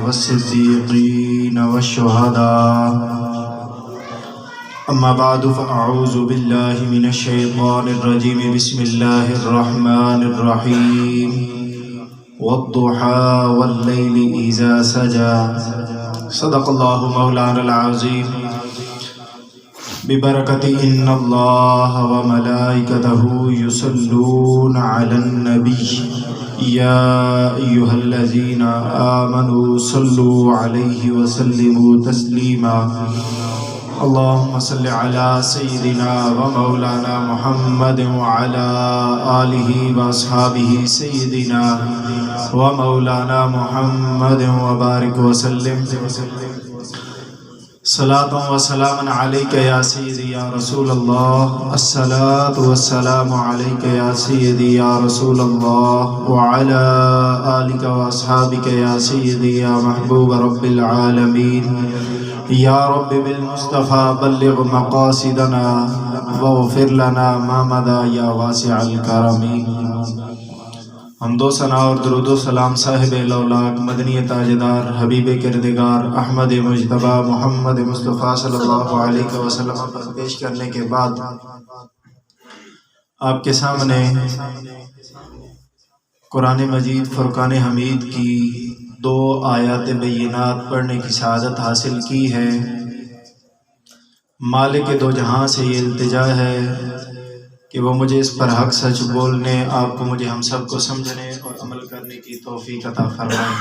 والصديقين والشهداء أما بعد فأعوذ بالله من الشيطان الرجيم بسم الله الرحمن الرحيم والضحى والليل إذا سجى صدق الله مولانا العظيم ببركة إن الله وملائكته يصلون على النبي يا أيها الذين آمنوا صلوا عليه وسلموا تسليما اللهم صل على سيدنا ومولانا محمد وعلى آله وأصحابه سيدنا ومولانا محمد وبارك وسلم صلاة وسلام عليك يا سيدي يا رسول الله الصلاة والسلام عليك يا سيدي يا رسول الله وعلى آلك وأصحابك يا سيدي يا محبوب رب العالمين یا رب بالمصطفى بلغ مقاصدنا واغفر لنا ما مضى یا واسع الکرم۔ حمد و ثنا اور درود و سلام صاحب لولاک مدنی تاجدار حبیب کردگار احمد مجتبی محمد مصطفیٰ صلی اللہ علیہ وسلم پر پیش کرنے کے بعد آپ کے سامنے قرآن مجید فرقان حمید کی 2 آیات بینات پڑھنے کی سعادت حاصل کی ہے۔ مالک دو جہاں سے یہ التجا ہے کہ وہ مجھے اس پر حق سچ بولنے، آپ کو مجھے ہم سب کو سمجھنے اور عمل کرنے کی توفیق عطا فرمائے۔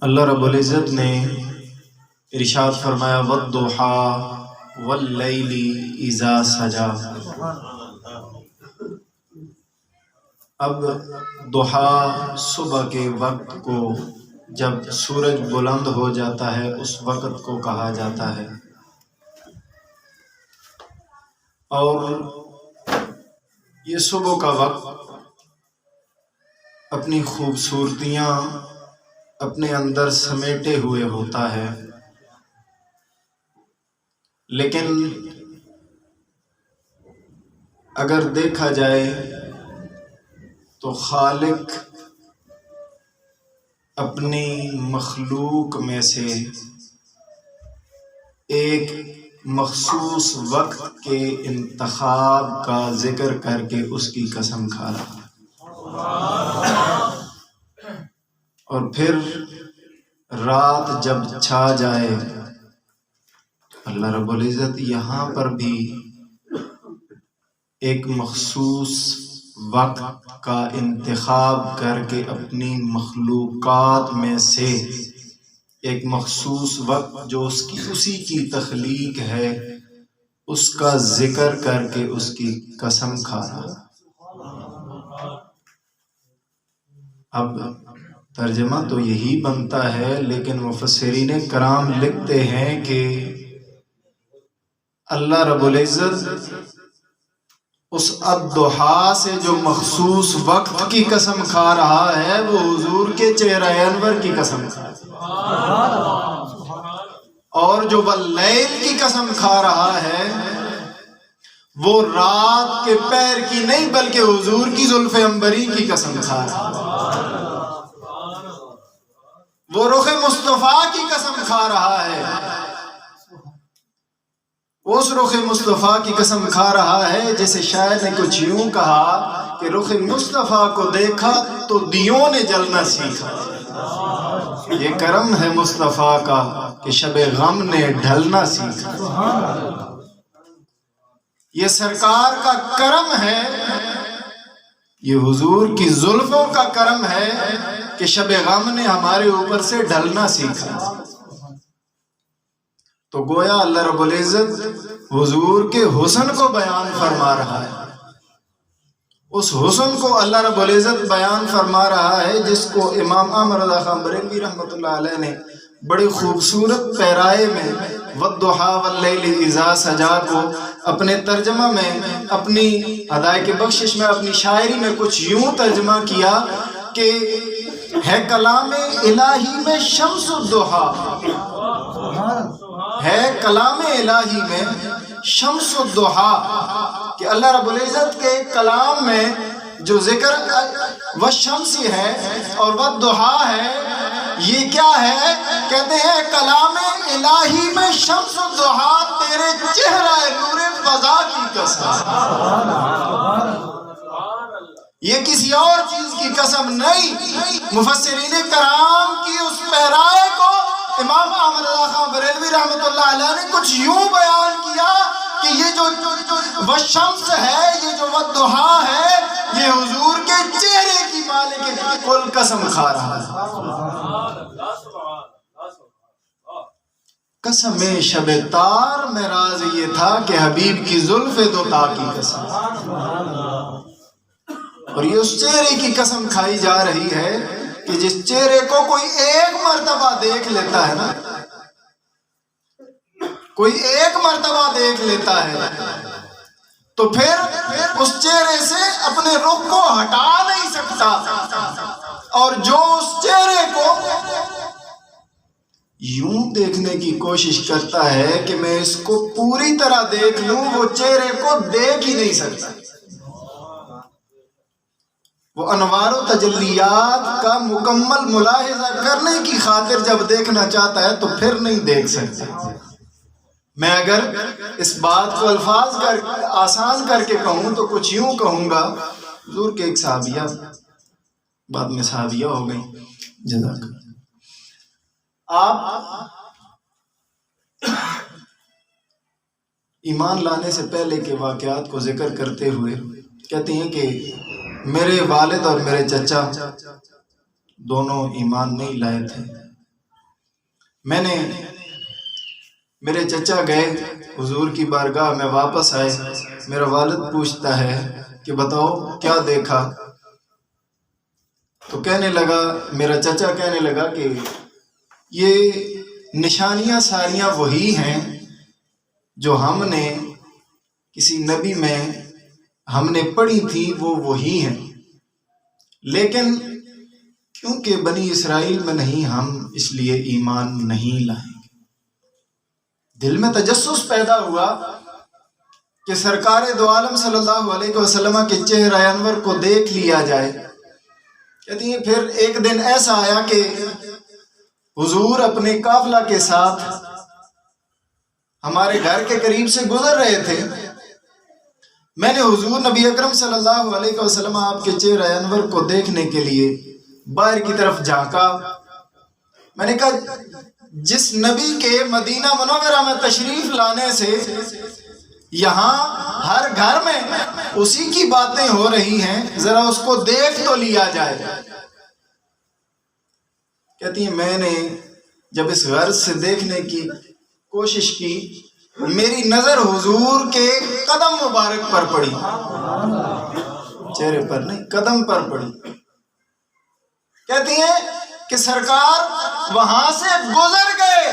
اللہ رب العزت نے ارشاد فرمایا وَالضُّحَىٰ وَاللَّيْلِ إِذَا سَجَىٰ۔ اب ضحیٰ صبح کے وقت کو جب سورج بلند ہو جاتا ہے اس وقت کو کہا جاتا ہے، اور یہ صبح کا وقت اپنی خوبصورتیاں اپنے اندر سمیٹے ہوئے ہوتا ہے، لیکن اگر دیکھا جائے تو خالق اپنی مخلوق میں سے ایک مخصوص وقت کے انتخاب کا ذکر کر کے اس کی قسم کھا رہا، اور پھر رات جب چھا جائے اللہ رب العزت یہاں پر بھی ایک مخصوص وقت کا انتخاب کر کے اپنی مخلوقات میں سے ایک مخصوص وقت جو اسی کی تخلیق ہے اس کا ذکر کر کے اس کی قسم کھا رہا۔ اب ترجمہ تو یہی بنتا ہے، لیکن مفسرین کرام لکھتے ہیں کہ اللہ رب العزت اس الضحیٰ سے جو مخصوص وقت کی قسم کھا رہا ہے وہ حضور کے چہرہ انور کی قسم کھا رہا ہے، اور جو واللیل کی قسم کھا رہا ہے وہ رات کے پیر کی نہیں بلکہ حضور کی زلف عنبری کی قسم کھا رہا ہے، وہ رخ مصطفیٰ کی قسم کھا رہا ہے، اس رخ مصطفیٰ کی قسم کھا رہا ہے جیسے شاعر نے کچھ یوں کہا کہ رخ مصطفیٰ کو دیکھا تو دیوں نے جلنا سیکھا، یہ کرم ہے مصطفیٰ کا کہ شب غم نے ڈھلنا سیکھا، یہ سرکار کا کرم ہے، یہ حضور کی زلفوں کا کرم ہے کہ شب غم نے ہمارے اوپر سے ڈھلنا سیکھا۔ تو گویا اللہ رب العزت حضور کے حسن کو بیان فرما رہا ہے، اس حسن کو اللہ رب العزت بیان فرما رہا ہے جس کو امام احمد رضا خان بریلوی رحمۃ اللہ علیہ نے بڑی خوبصورت پیرائے میں والضحیٰ واللیل اذا سجا کو اپنے ترجمہ میں اپنی ادائے بخشش میں اپنی شاعری میں کچھ یوں ترجمہ کیا کہ ہے کلام الہی میں شمس الضحیٰ، ہے کلام الہی میں شمس الضحیٰ، کہ اللہ رب العزت کے کلام میں جو ذکر والشمس ہے اور والضحیٰ ہے، یہ کیا ہے؟ کہتے ہیں کلام الہی میں شمس و ضحیٰ تیرے چہرہ نور فضا کی قسم، یہ کسی اور چیز کی قسم نہیں۔ مفسرین کرام کی اس پیرائے کو امام احمد رضا خان بریلوی رحمۃ اللہ علیہ نے کچھ یوں بیان کیا کہ یہ جو والشمس ہے، یہ جو والضحیٰ ہے، یہ حضور کے چہرے کی مالک کل قسم کھا رہا ہے۔ قسم شب تار میں راز یہ تھا کہ حبیب کی زلف دو تا کی قسم، اور یہ اس چہرے کی قسم کھائی جا رہی ہے کہ جس چہرے کو کوئی ایک مرتبہ دیکھ لیتا ہے نا، کوئی ایک مرتبہ دیکھ لیتا ہے تو پھر اس چہرے سے اپنے رخ کو ہٹا نہیں سکتا، اور جو اس چہرے کو یوں دیکھنے کی کوشش کرتا ہے کہ میں اس کو پوری طرح دیکھ لوں، وہ چہرے کو دیکھ ہی نہیں سکتا۔ وہ انوار و تجلیات کا مکمل ملاحظہ کرنے کی خاطر جب دیکھنا چاہتا ہے تو پھر نہیں دیکھ سکتا۔ میں اگر اس بات کو الفاظ آسان کر کے کہوں تو کچھ یوں کہوں گا، حضور کے ایک صحابیہ، بعد میں صحابیہ ہو گئی، جزاک اللہ، آپ ایمان لانے سے پہلے کے واقعات کو ذکر کرتے ہوئے کہتے ہیں کہ میرے والد اور میرے چچا دونوں ایمان نہیں لائے تھے۔ میرے چچا گئے حضور کی بارگاہ میں، واپس آئے، میرا والد پوچھتا ہے کہ بتاؤ کیا دیکھا؟ تو میرا چچا کہنے لگا کہ یہ نشانیاں ساریاں وہی ہیں جو ہم نے کسی نبی میں ہم نے پڑھی تھی، وہ وہی ہیں، لیکن کیونکہ بنی اسرائیل میں نہیں ہم اس لیے ایمان نہیں لائیں گے۔ دل میں تجسس پیدا ہوا کہ سرکار دو عالم صلی اللہ علیہ وسلم کے چہرہ انور کو دیکھ لیا جائے۔ کہتی ہیں پھر ایک دن ایسا آیا کہ حضور اپنے قافلہ کے ساتھ ہمارے گھر کے قریب سے گزر رہے تھے۔ میں نے حضور نبی اکرم صلی اللہ علیہ وسلم آپ کے چہرہ انور کو دیکھنے کے لیے باہر کی طرف جھانکا۔ میں نے کہا جس نبی کے مدینہ منورہ میں تشریف لانے سے یہاں ہر گھر میں اسی کی باتیں ہو رہی ہیں، ذرا اس کو دیکھ تو لیا جائے۔ کہتی ہیں میں نے جب اس غرض سے دیکھنے کی کوشش کی، میری نظر حضور کے قدم مبارک پر پڑی، چہرے پر نہیں، قدم پر پڑی۔ کہتی ہیں کہ سرکار وہاں سے گزر گئے،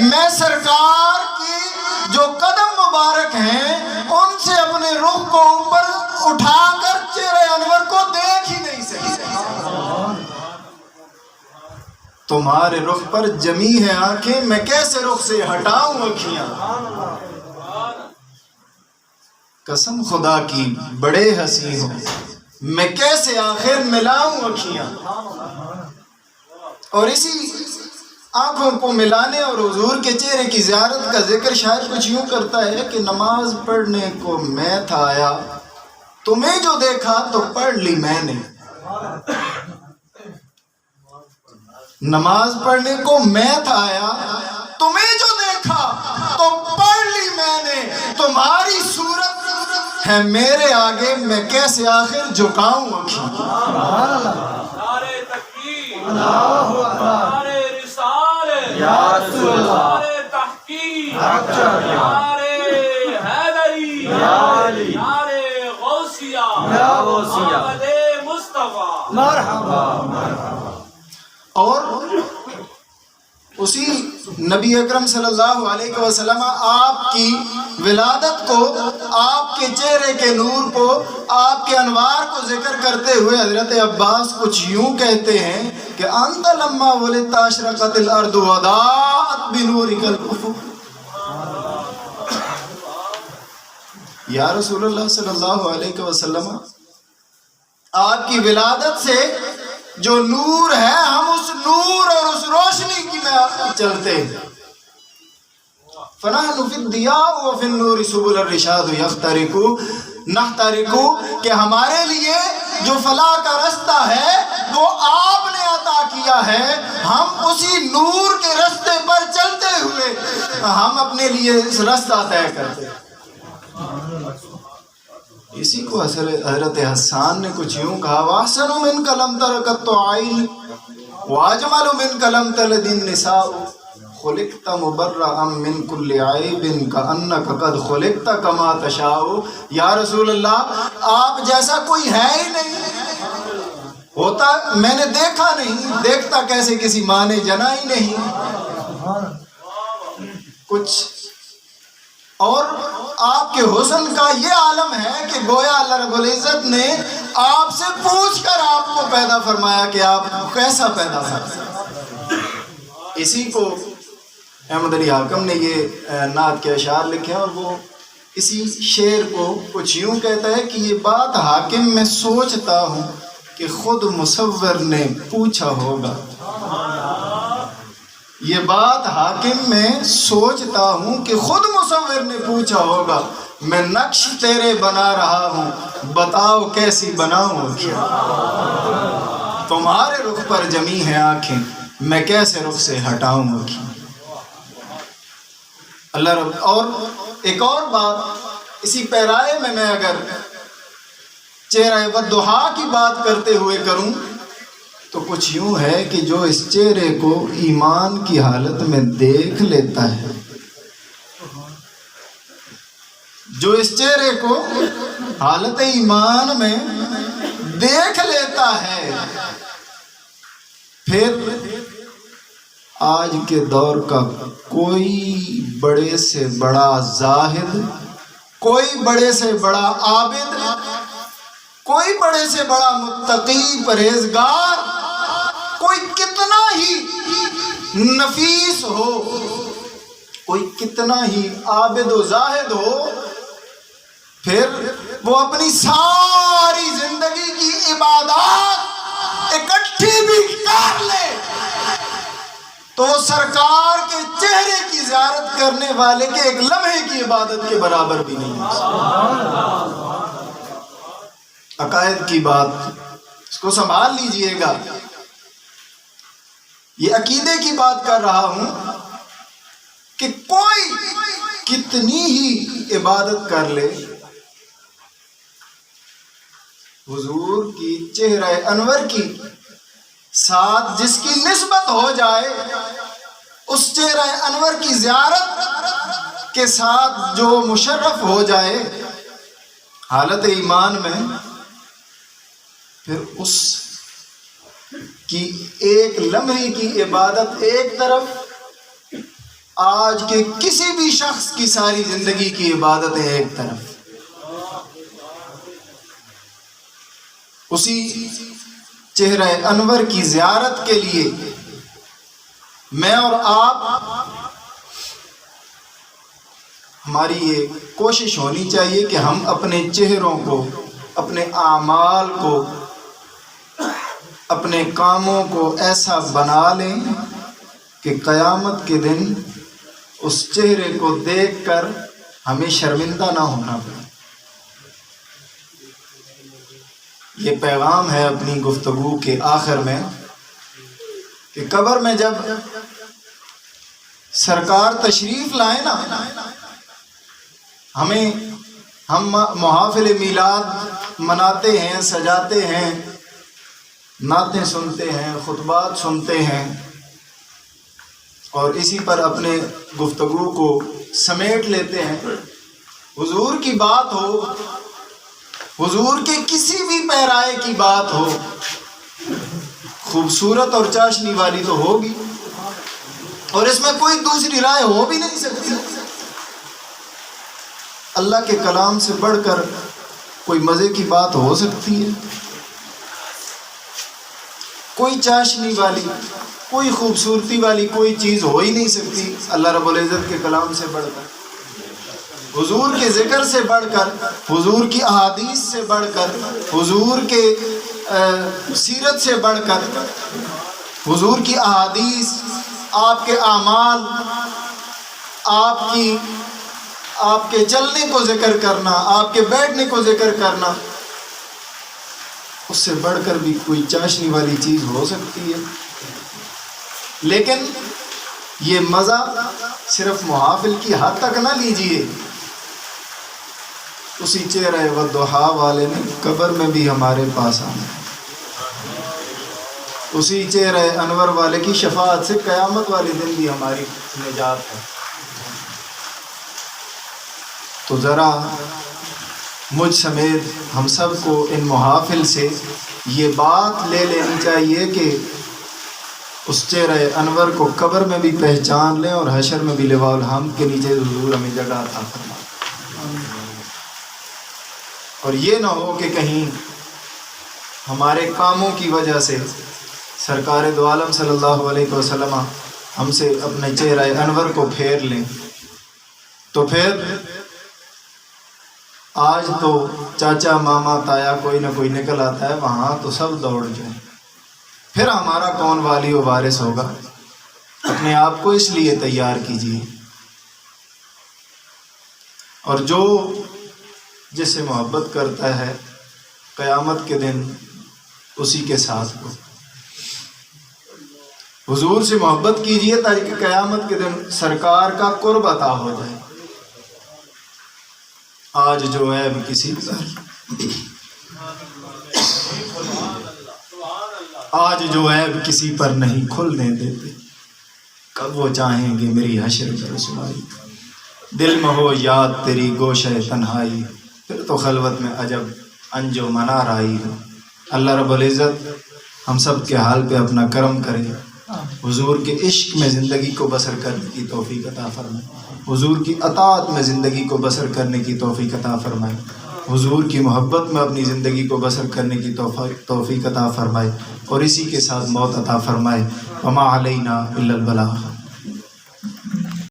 میں سرکار کی جو قدم مبارک ہیں ان سے اپنے رخ کو اوپر اٹھا کر چہرے انور کو دیکھ ہی نہیں سکتے۔ تمہارے رخ پر جمی ہے آنکھیں، میں کیسے رخ سے ہٹاؤں اکھیاں؟ قسم خدا کی بڑے حسین ہو، میں کیسے آخر ملاؤں اکھیاں؟ اور اسی آنکھوں کو ملانے اور حضور کے چہرے کی زیارت کا ذکر شاید کچھ یوں کرتا ہے کہ نماز پڑھنے کو میں تھا آیا، تمہیں جو دیکھا تو پڑھ لی میں نے۔ نماز پڑھنے کو میں تھا آیا، تمہیں جو دیکھا تو پڑھ لی میں نے، تمہاری صورت ہے میرے آگے، میں کیسے آخر جھکاؤں اکھیاں؟ نعرے تکبیر، نعرے رسالت، نعرے تحقیق، نعرے حیدری، نعرے غوثیہ، محمد مصطفیٰ، مرحبا۔ اور اسی نبی اکرم صلی اللہ علیہ وسلم آپ کی ولادت کو، آپ کے چہرے کے نور کو، آپ کے انوار کو ذکر کرتے ہوئے حضرت عباس کچھ یوں کہتے ہیں کہ انت لما ولدت اشرقت الارض وضاءت بنورک الافق۔ یا رسول اللہ صلی اللہ علیہ وسلم آپ کی ولادت سے جو نور ہے ہم اس نور اور اس روشنی کی میں چلتے ہیں. فنحن فی الضیاء وفی النور سبل الرشاد نحترق کہ ہمارے لیے جو فلاح کا رستہ ہے وہ آپ نے عطا کیا ہے، ہم اسی نور کے رستے پر چلتے ہوئے ہم اپنے لیے رستہ طے کرتے ہیں. اسی کو حضرت حسان نے کچھ یوں کہا وَأَحْسَنُ مِنْكَ لَمْ تَرَكَتْ عَيْنِ وَأَجْمَلُ مِنْكَ لَمْ تَلِدِ النِّسَاءُ خُلِقْتَ مُبَرَّأً مِنْ كُلِّ عَيْبٍ كَأَنَّكَ قَدْ خُلِقْتَ كَمَا تَشَاءُ. یا رسول اللہ آپ جیسا کوئی ہے ہی نہیں، ہوتا میں نے دیکھا نہیں، دیکھتا کیسے کسی ماں نے جنا ہی نہیں کچھ. اور آپ کے حسن کا یہ عالم ہے کہ گویا اللہ رب العزت نے آپ سے پوچھ کر آپ کو پیدا فرمایا کہ آپ کیسا پیدا فرمایا. اسی کو احمد علی حاکم نے یہ نعت کے اشعار لکھے اور وہ اسی شعر کو کچھ یوں کہتا ہے کہ یہ بات حاکم میں سوچتا ہوں کہ خود مصور نے پوچھا ہوگا. یہ بات حاکم میں سوچتا ہوں کہ خود مصور نے پوچھا ہوگا. میں نقش تیرے بنا رہا ہوں بتاؤ کیسی بناؤں کیا. تمہارے رخ پر جمی ہیں آنکھیں میں کیسے رخ سے ہٹاؤں کیا. اللہ رب. اور ایک اور بات اسی پیرائے میں اگر چہرہ والضحیٰ کی بات کرتے ہوئے کروں تو کچھ یوں ہے کہ جو اس چہرے کو ایمان کی حالت میں دیکھ لیتا ہے، جو اس چہرے کو حالت ایمان میں دیکھ لیتا ہے، پھر آج کے دور کا کوئی بڑے سے بڑا زاہد، کوئی بڑے سے بڑا عابد، کوئی بڑے سے بڑا متقی پرہیزگار، کوئی کتنا ہی نفیس ہو، کوئی کتنا ہی عابد و زاہد ہو، پھر وہ اپنی ساری زندگی کی عبادات اکٹھی بھی کر لے تو سرکار کے چہرے کی زیارت کرنے والے کے ایک لمحے کی عبادت کے برابر بھی نہیں. عقائد کی بات اس کو سنبھال لیجئے گا. یہ عقیدے کی بات کر رہا ہوں کہ کوئی کتنی ہی عبادت کر لے، حضور کی چہرہ انور کی ساتھ جس کی نسبت ہو جائے، اس چہرہ انور کی زیارت کے ساتھ جو مشرف ہو جائے حالت ایمان میں، پھر اس کی ایک لمحے کی عبادت ایک طرف، آج کے کسی بھی شخص کی ساری زندگی کی عبادتیں ایک طرف. اسی چہرہ انور کی زیارت کے لیے میں اور آپ، ہماری یہ کوشش ہونی چاہیے کہ ہم اپنے چہروں کو، اپنے اعمال کو، اپنے کاموں کو ایسا بنا لیں کہ قیامت کے دن اس چہرے کو دیکھ کر ہمیں شرمندہ نہ ہونا پڑے. یہ پیغام ہے اپنی گفتگو کے آخر میں کہ قبر میں جب سرکار تشریف لائے نا، ہم محافل میلاد مناتے ہیں، سجاتے ہیں، نعتیں سنتے ہیں، خطبات سنتے ہیں، اور اسی پر اپنے گفتگو کو سمیٹ لیتے ہیں. حضور کی بات ہو، حضور کے کسی بھی پیرائے کی بات ہو، خوبصورت اور چاشنی والی تو ہوگی، اور اس میں کوئی دوسری رائے ہو بھی نہیں سکتی. اللہ کے کلام سے بڑھ کر کوئی مزے کی بات ہو سکتی ہے؟ کوئی چاشنی والی، کوئی خوبصورتی والی کوئی چیز ہو ہی نہیں سکتی اللہ رب العزت کے کلام سے بڑھ کر. حضور کے ذکر سے بڑھ کر، حضور کی احادیث سے بڑھ کر، حضور کے سیرت سے بڑھ کر، حضور کی احادیث، آپ کے اعمال، آپ کے چلنے کو ذکر کرنا، آپ کے بیٹھنے کو ذکر کرنا، اس سے بڑھ کر بھی کوئی چاشنی والی چیز ہو سکتی ہے؟ لیکن یہ مزہ صرف محافل کی حد تک نہ لیجئے، اسی چہرہ والضحا والے نے قبر میں بھی ہمارے پاس آنا ہے، اسی چہرہ انور والے کی شفاعت سے قیامت والے دن بھی ہماری نجات ہے۔ تو ذرا مجھ سمیت ہم سب کو ان محافل سے یہ بات لے لینی چاہیے کہ اس چہرہ انور کو قبر میں بھی پہچان لیں اور حشر میں بھی لواء الحمد کے نیچے حضور ہمیں جگہ عطا فرمائے۔ اور یہ نہ ہو کہ کہیں ہمارے کاموں کی وجہ سے سرکار دو عالم صلی اللہ علیہ وسلم ہم سے اپنے چہرہ انور کو پھیر لیں، تو پھر آج تو چاچا ماما تایا کوئی نہ کوئی نکل آتا ہے، وہاں تو سب دوڑ جائیں، پھر ہمارا کون والی و وارث ہوگا؟ اپنے آپ کو اس لیے تیار کیجیے، اور جو جس سے محبت کرتا ہے قیامت کے دن اسی کے ساتھ ہو۔ حضور سے محبت کیجیے تاکہ قیامت کے دن سرکار کا قرب عطا ہو جائے۔ آج جو ہے کسی پر آج جو ہے کسی پر نہیں کھلنے دیتے، کب وہ چاہیں گے میری حشر کی رسوائی، دل میں ہو یاد تیری گوشہ تنہائی، پھر تو خلوت میں عجب انجو منار آئی ہو۔ اللہ رب العزت ہم سب کے حال پہ اپنا کرم کرے، حضور کے عشق میں زندگی کو بسر کرنے کی توفیق عطا فرمائے، حضور کی اطاعت میں زندگی کو بسر کرنے کی توفیق عطا فرمائے، حضور کی محبت میں اپنی زندگی کو بسر کرنے کی توفیق عطا فرمائے، اور اسی کے ساتھ موت عطا فرمائے۔ وما علینا الا البلاغ۔